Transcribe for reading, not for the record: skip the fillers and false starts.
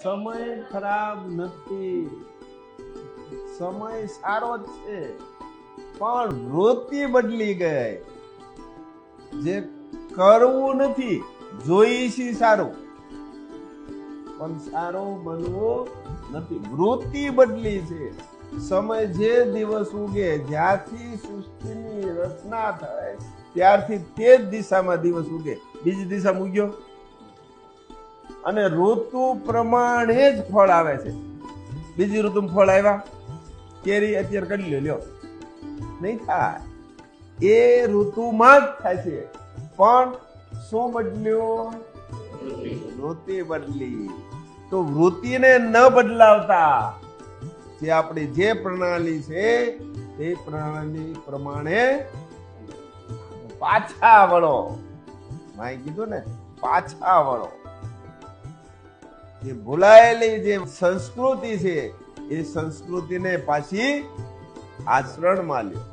સમય ખરાબ નથી, સમય સારો જ છે, પણ વૃત્તિ બદલી ગઈ. જે કરવું નથી, જોઈશી સારું, પણ સારું બનવું નથી, વૃત્તિ બદલી છે. સમય જે દિવસ ઉગે, જ્યાંથી સૃષ્ટિની રચના થાય ત્યારથી તે જ દિશામાં દિવસ ઉગે, બીજી દિશામાં ઉગ્યો. અને ઋતુ પ્રમાણે જ ફળ આવે છે. બીજી ઋતુમાં ફળ આવ્યા, કેરી અત્યારે કરી લ્યો, નહીં થાય. એ ઋતુમાં જ થાય છે, પણ શું બદલ્યું? વૃત્તિ બદલી. તો વૃત્તિને ન બદલાવતા જે આપણી જે પ્રણાલી છે તે પ્રણાલી પ્રમાણે પાછા વળો. માએ કીધું ને, પાછા વળો. જે ભૂલાયેલી જે સંસ્કૃતિ છે એ સંસ્કૃતિને પાછી આચરણમાં લ્યો.